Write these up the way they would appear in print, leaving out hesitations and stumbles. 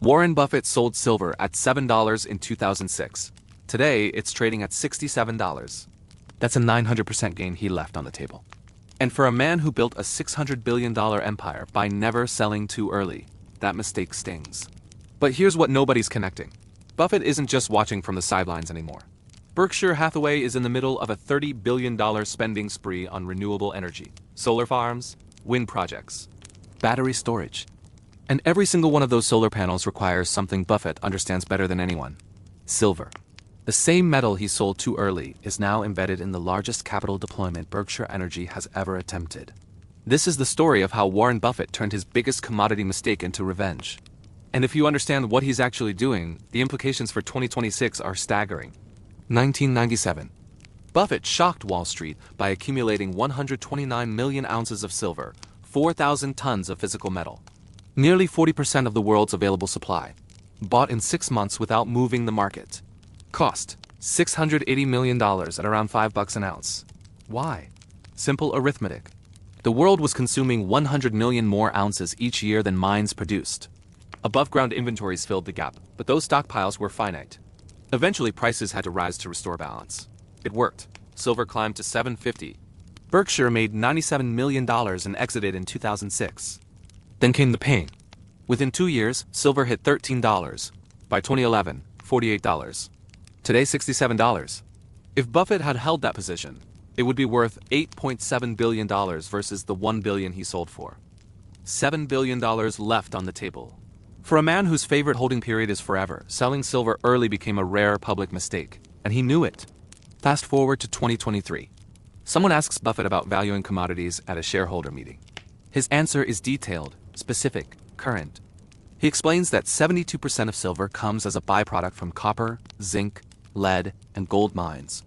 Warren Buffett sold silver at $7 in 2006. Today, it's trading at $67. That's a 900% gain he left on the table. And for a man who built a $600 billion empire by never selling too early, that mistake stings. But here's what nobody's connecting. Buffett isn't just watching from the sidelines anymore. Berkshire Hathaway is in the middle of a $30 billion spending spree on renewable energy, solar farms, wind projects, battery storage. And every single one of those solar panels requires something Buffett understands better than anyone: silver. The same metal he sold too early is now embedded in the largest capital deployment Berkshire Energy has ever attempted. This is the story of how Warren Buffett turned his biggest commodity mistake into revenge. And if you understand what he's actually doing, the implications for 2026 are staggering. 1997. Buffett shocked Wall Street by accumulating 129 million ounces of silver, 4,000 tons of physical metal. Nearly 40% of the world's available supply. Bought in 6 months without moving the market. Cost: $680 million at around $5 an ounce. Why? Simple arithmetic. The world was consuming 100 million more ounces each year than mines produced. Above-ground inventories filled the gap, but those stockpiles were finite. Eventually, prices had to rise to restore balance. It worked. Silver climbed to $7.50. Berkshire made $97 million and exited in 2006. Then came the pain. Within 2 years, silver hit $13. By 2011, $48. Today, $67. If Buffett had held that position, it would be worth $8.7 billion versus the $1 billion he sold for. $7 billion left on the table. For a man whose favorite holding period is forever, selling silver early became a rare public mistake, and he knew it. Fast forward to 2023. Someone asks Buffett about valuing commodities at a shareholder meeting. His answer is detailed, specific, current. He explains that 72% of silver comes as a byproduct from copper, zinc, lead, and gold mines.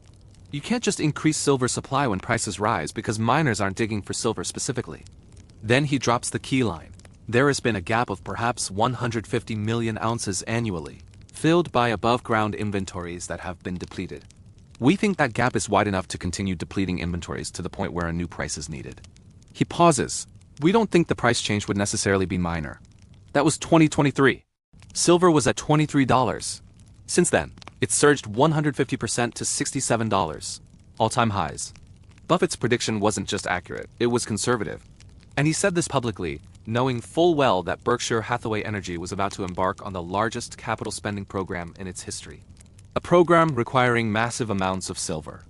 You can't just increase silver supply when prices rise because miners aren't digging for silver specifically. Then he drops the key line. There has been a gap of perhaps 150 million ounces annually, filled by above-ground inventories that have been depleted. We think that gap is wide enough to continue depleting inventories to the point where a new price is needed. He pauses. We don't think the price change would necessarily be minor. That was 2023. Silver was at $23. Since then, it's surged 150% to $67. All-time highs. Buffett's prediction wasn't just accurate, it was conservative. And he said this publicly, knowing full well that Berkshire Hathaway Energy was about to embark on the largest capital spending program in its history. A program requiring massive amounts of silver.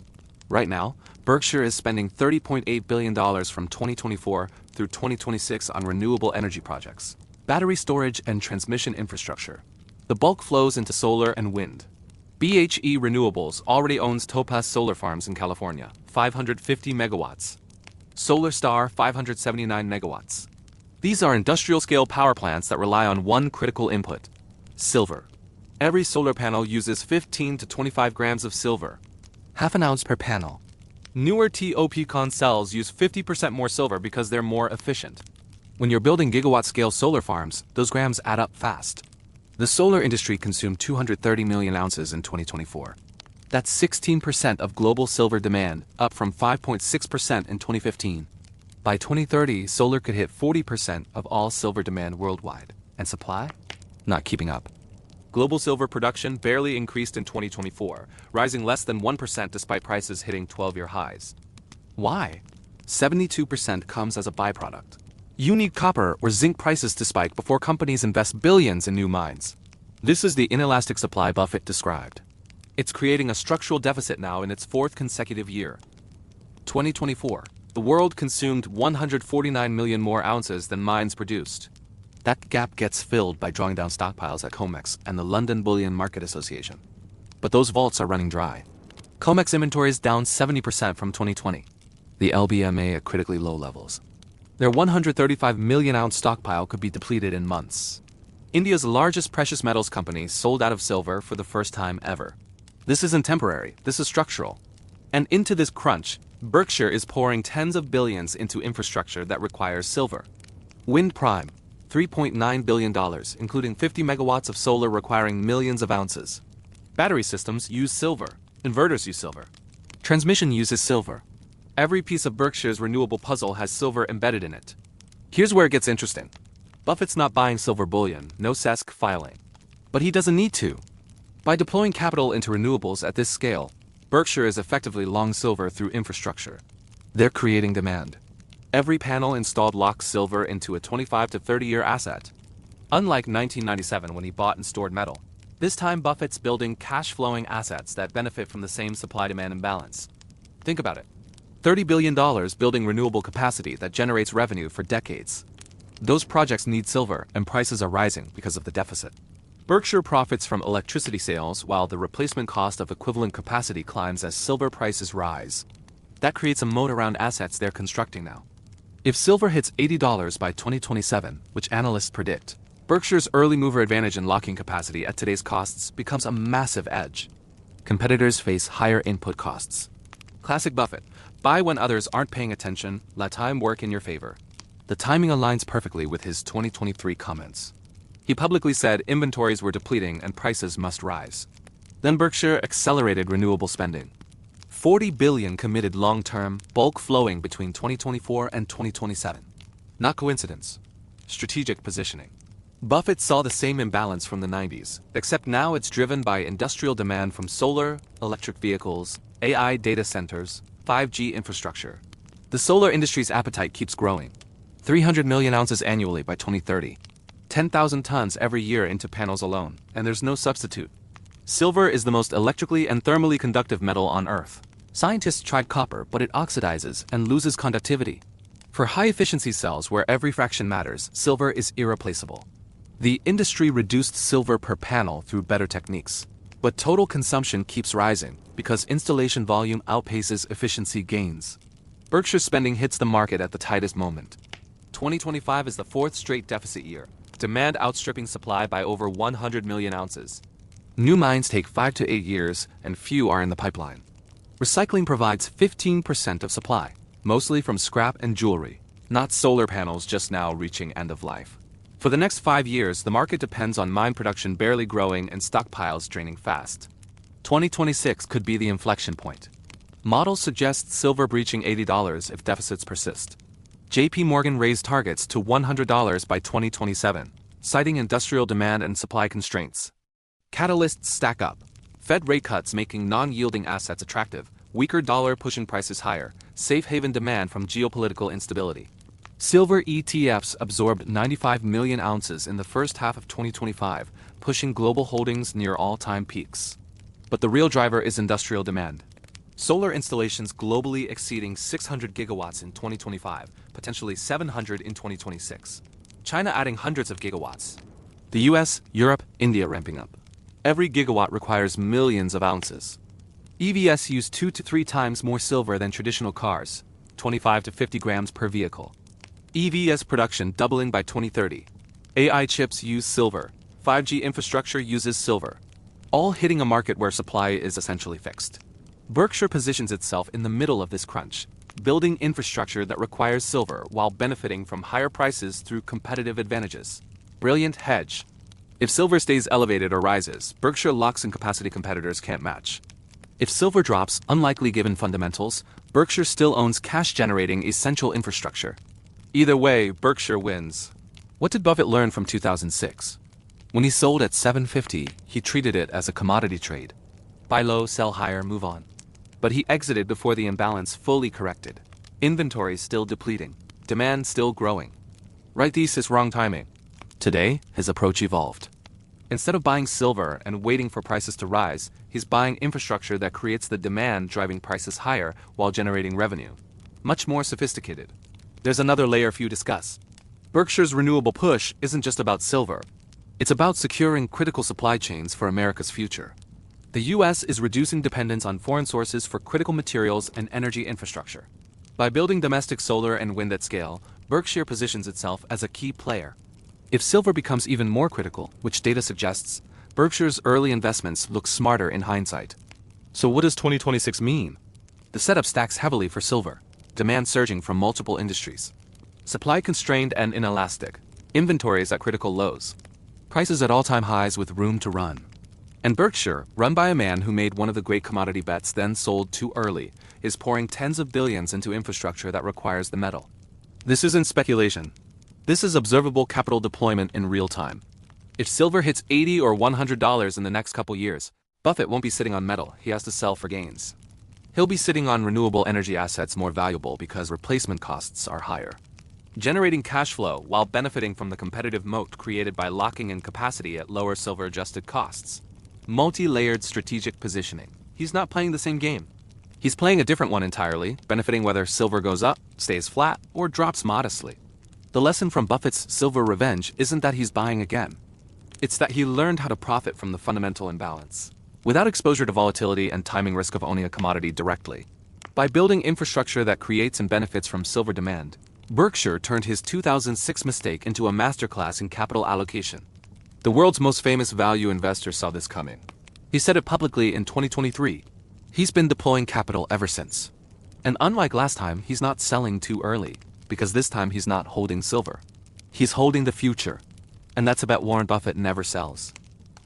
Right now, Berkshire is spending $30.8 billion from 2024 through 2026 on renewable energy projects, battery storage and transmission infrastructure. The bulk flows into solar and wind. BHE Renewables already owns Topaz Solar Farms in California, 550 megawatts. Solar Star, 579 megawatts. These are industrial-scale power plants that rely on one critical input: silver. Every solar panel uses 15 to 25 grams of silver, half an ounce per panel. Newer TOPCon cells use 50% more silver because they're more efficient. When you're building gigawatt-scale solar farms, those grams add up fast. The solar industry consumed 230 million ounces in 2024. That's 16% of global silver demand, up from 5.6% in 2015. By 2030, solar could hit 40% of all silver demand worldwide. And supply? Not keeping up. Global silver production barely increased in 2024, rising less than 1% despite prices hitting 12-year highs. Why? 72% comes as a byproduct. You need copper or zinc prices to spike before companies invest billions in new mines. This is the inelastic supply Buffett described. It's creating a structural deficit now in its 4th consecutive year. 2024. The world consumed 149 million more ounces than mines produced. That gap gets filled by drawing down stockpiles at COMEX and the London Bullion Market Association. But those vaults are running dry. COMEX inventory is down 70% from 2020. The LBMA at critically low levels. Their 135 million ounce stockpile could be depleted in months. India's largest precious metals company sold out of silver for the first time ever. This isn't temporary, this is structural. And into this crunch, Berkshire is pouring tens of billions into infrastructure that requires silver. Wind Prime, $3.9 billion, including 50 megawatts of solar requiring millions of ounces. Battery systems use silver. Inverters use silver. Transmission uses silver. Every piece of Berkshire's renewable puzzle has silver embedded in it. Here's where it gets interesting. Buffett's not buying silver bullion, no SEC filing. But he doesn't need to. By deploying capital into renewables at this scale, Berkshire is effectively long silver through infrastructure. They're creating demand. Every panel installed locks silver into a 25 to 30-year asset. Unlike 1997 when he bought and stored metal, this time Buffett's building cash-flowing assets that benefit from the same supply-demand imbalance. Think about it. $30 billion building renewable capacity that generates revenue for decades. Those projects need silver, and prices are rising because of the deficit. Berkshire profits from electricity sales while the replacement cost of equivalent capacity climbs as silver prices rise. That creates a moat around assets they're constructing now. If silver hits $80 by 2027, which analysts predict, Berkshire's early mover advantage in locking capacity at today's costs becomes a massive edge. Competitors face higher input costs. Classic Buffett: buy when others aren't paying attention, let time work in your favor. The timing aligns perfectly with his 2023 comments. He publicly said inventories were depleting and prices must rise. Then Berkshire accelerated renewable spending. $40 billion committed long-term, bulk flowing between 2024 and 2027. Not coincidence. Strategic positioning. Buffett saw the same imbalance from the 90s, except now it's driven by industrial demand from solar, electric vehicles, AI data centers, 5G infrastructure. The solar industry's appetite keeps growing. 300 million ounces annually by 2030. 10,000 tons every year into panels alone, and there's no substitute. Silver is the most electrically and thermally conductive metal on Earth. Scientists tried copper, but it oxidizes and loses conductivity. For high-efficiency cells where every fraction matters, silver is irreplaceable. The industry reduced silver per panel through better techniques. But total consumption keeps rising because installation volume outpaces efficiency gains. Berkshire spending hits the market at the tightest moment. 2025 is the fourth straight deficit year, demand outstripping supply by over 100 million ounces. New mines take 5 to 8 years, and few are in the pipeline. Recycling provides 15% of supply, mostly from scrap and jewelry, not solar panels just now reaching end of life. For the next 5 years, the market depends on mine production barely growing and stockpiles draining fast. 2026 could be the inflection point. Models suggest silver breaching $80 if deficits persist. JP Morgan raised targets to $100 by 2027, citing industrial demand and supply constraints. Catalysts stack up. Fed rate cuts making non-yielding assets attractive, weaker dollar pushing prices higher, safe haven demand from geopolitical instability. Silver ETFs absorbed 95 million ounces in the first half of 2025, pushing global holdings near all-time peaks. But the real driver is industrial demand. Solar installations globally exceeding 600 gigawatts in 2025, potentially 700 in 2026. China adding hundreds of gigawatts. The US, Europe, India ramping up. Every gigawatt requires millions of ounces. EVs use 2 to 3 times more silver than traditional cars, 25 to 50 grams per vehicle. EVs production doubling by 2030. AI chips use silver. 5G infrastructure uses silver. All hitting a market where supply is essentially fixed. Berkshire positions itself in the middle of this crunch, building infrastructure that requires silver while benefiting from higher prices through competitive advantages. Brilliant hedge. If silver stays elevated or rises, Berkshire locks in capacity competitors can't match. If silver drops, unlikely given fundamentals, Berkshire still owns cash-generating essential infrastructure. Either way, Berkshire wins. What did Buffett learn from 2006? When he sold at $7.50, he treated it as a commodity trade. Buy low, sell higher, move on. But he exited before the imbalance fully corrected. Inventory still depleting. Demand still growing. Right thesis, wrong timing. Today, his approach evolved. Instead of buying silver and waiting for prices to rise, he's buying infrastructure that creates the demand driving prices higher while generating revenue. Much more sophisticated. There's another layer few discuss. Berkshire's renewable push isn't just about silver. It's about securing critical supply chains for America's future. The U.S. is reducing dependence on foreign sources for critical materials and energy infrastructure. By building domestic solar and wind at scale, Berkshire positions itself as a key player. If silver becomes even more critical, which data suggests, Berkshire's early investments look smarter in hindsight. So what does 2026 mean? The setup stacks heavily for silver. Demand surging from multiple industries. Supply constrained and inelastic. Inventories at critical lows. Prices at all-time highs with room to run. And Berkshire, run by a man who made one of the great commodity bets then sold too early, is pouring tens of billions into infrastructure that requires the metal. This isn't speculation. This is observable capital deployment in real time. If silver hits $80 or $100 in the next couple years, Buffett won't be sitting on metal, he has to sell for gains. He'll be sitting on renewable energy assets more valuable because replacement costs are higher, generating cash flow while benefiting from the competitive moat created by locking in capacity at lower silver-adjusted costs. Multi-layered strategic positioning. He's not playing the same game. He's playing a different one entirely, benefiting whether silver goes up, stays flat, or drops modestly. The lesson from Buffett's silver revenge isn't that he's buying again. It's that he learned how to profit from the fundamental imbalance, without exposure to volatility and timing risk of owning a commodity directly. By building infrastructure that creates and benefits from silver demand, Berkshire turned his 2006 mistake into a masterclass in capital allocation. The world's most famous value investor saw this coming. He said it publicly in 2023. He's been deploying capital ever since. And unlike last time, he's not selling too early, because this time he's not holding silver. He's holding the future. And that's a bet Warren Buffett never sells.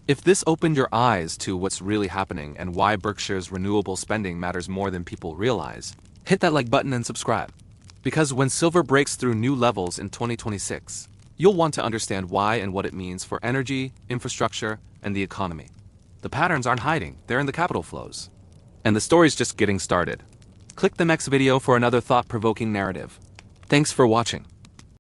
If this opened your eyes to what's really happening and why Berkshire's renewable spending matters more than people realize, hit that like button and subscribe. Because when silver breaks through new levels in 2026, you'll want to understand why and what it means for energy, infrastructure, and the economy. The patterns aren't hiding, they're in the capital flows. And the story's just getting started. Click the next video for another thought-provoking narrative. Thanks for watching.